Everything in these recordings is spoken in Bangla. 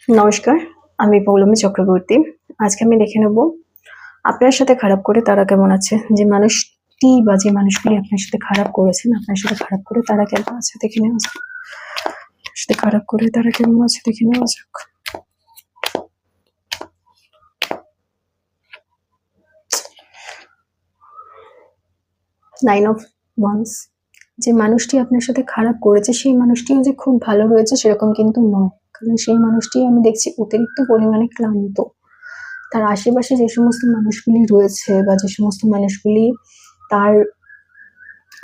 নমস্কার, আমি পৌলমী চক্রবর্তী। আজকে আমি দেখে নেব আপনার সাথে খারাপ করে তারা কেমন আছে। যে মানুষটি বা যে মানুষগুলি আপনার সাথে খারাপ করেছেন, আপনার সাথে খারাপ করে তারা কেমন আছে দেখে নেওয়া যাক। আপনার সাথে খারাপ করে তারা কেমন আছে দেখে নেওয়া যাক। Nine of wands. যে মানুষটি আপনার সাথে খারাপ করেছে সেই মানুষটিও যে খুব ভালো রয়েছে সেরকম কিন্তু নয়, কারণ সেই মানুষটি আমি দেখছি অতিরিক্ত পরিমাণে ক্লান্ত। তার আশেপাশে যে সমস্ত মানুষগুলি রয়েছে বা যে সমস্ত মানুষগুলি তার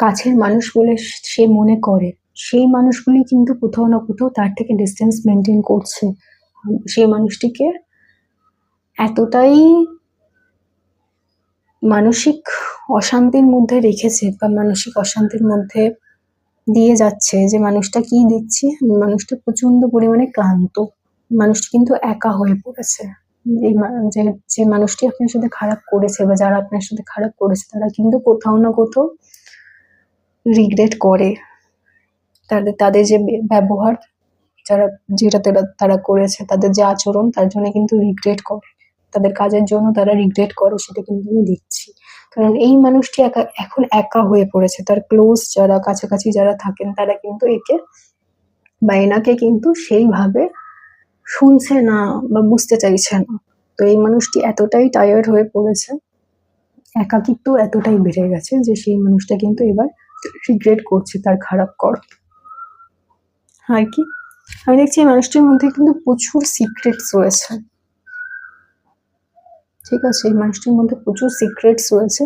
কাছের মানুষ বলে সে মনে করে, সেই মানুষগুলি কিন্তু কোথাও না কোথাও তার থেকে ডিস্টেন্স মেনটেন করছে। সেই মানুষটিকে এতটাই মানসিক অশান্তির মধ্যে রেখেছে বা মানসিক অশান্তির মধ্যে দিয়ে যাচ্ছে যে মানুষটা কি দেখছি, মানুষটা প্রচন্ড পরিমাণে ক্লান্ত। মানুষটি কিন্তু একা হয়ে পড়েছে। যে মানুষটি আপনার সাথে খারাপ করেছে বা যারা আপনার সাথে খারাপ করেছে তারা কিন্তু কোথাও না কোথাও রিগ্রেট করে। তাদের যে ব্যবহার, যেটা তারা করেছে, তাদের যে আচরণ, তার জন্য কিন্তু রিগ্রেট করে। তাদের কাজের জন্য তারা রিগ্রেট করে, সেটা কিন্তু আমি দেখছি। কারণ এই মানুষটি এখন একা হয়ে পড়েছে। তার ক্লোজ যারা, কাছাকাছি যারা থাকেন তারা কিন্তু একে বা এনাকে কিন্তু সেইভাবে শুনছে না বা বুঝতে চাইছে না। তো এই মানুষটি এতটাই টায়ার্ড হয়ে পড়েছে, একাকিত্ব এতটাই বেড়ে গেছে যে সেই মানুষটা কিন্তু এবার রিগ্রেট করছে তার খারাপ কর্ম। আর কি আমি দেখছি এই মানুষটির মধ্যে কিন্তু প্রচুর সিক্রেটস রয়েছে। ঠিক আছে, এই মানুষটির মধ্যে প্রচুর সিক্রেটস রয়েছে।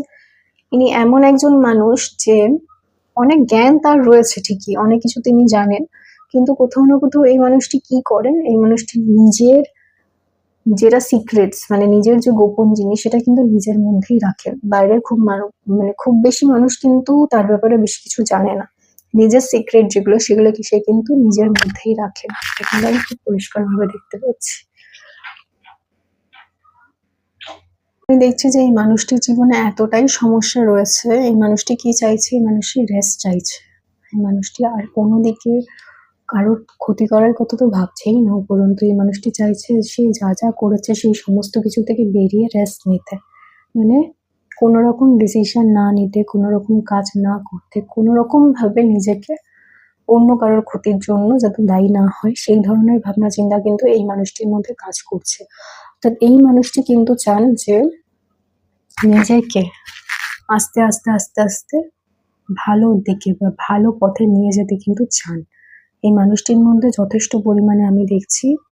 ইনি এমন একজন মানুষ যে অনেক জ্ঞান তার রয়েছে, ঠিকই অনেক কিছু তিনি জানেন, কিন্তু কোথাও না কোথাও এই মানুষটি কি করেন, এই মানুষটি নিজের যেটা সিক্রেটস মানে নিজের যে গোপন জিনিস সেটা কিন্তু নিজের মধ্যেই রাখেন। বাইরের খুব বেশি মানুষ কিন্তু তার ব্যাপারে বেশি কিছু জানে না। নিজের সিক্রেট যেগুলো সেগুলো কি সে কিন্তু নিজের মধ্যেই রাখেন। এটা আমি খুব পরিষ্কার ভাবে দেখতে পাচ্ছি। আমি দেখছি যে এই মানুষটির জীবনে এতটাই সমস্যা রয়েছে, এই মানুষটি কি চাইছে, এই মানুষটি রেস্ট চাইছে। এই মানুষটি আর কোনো দিকে কারোর ক্ষতি করার কথা তো ভাবছেই না, উপরন্তু এই মানুষটি চাইছে সে যা যা করেছে সেই সমস্ত কিছু থেকে বেরিয়ে রেস্ট নিতে। মানে কোনো রকম ডিসিশন না নিতে, কোনো রকম কাজ না করতে, কোনো রকম ভাবে নিজেকে অন্য কারোর ক্ষতির জন্য যাতে দায়ী না হয়, সেই ধরনের ভাবনা চিন্তা কিন্তু এই মানুষটির মধ্যে কাজ করছে। অর্থাৎ এই মানুষটি কিন্তু চান যে নিজেকে আস্তে আস্তে আস্তে আস্তে ভালো দিকে বা ভালো পথে নিয়ে যেতে কিন্তু চান। এই মানুষটির মধ্যে যথেষ্ট পরিমাণে আমি দেখছি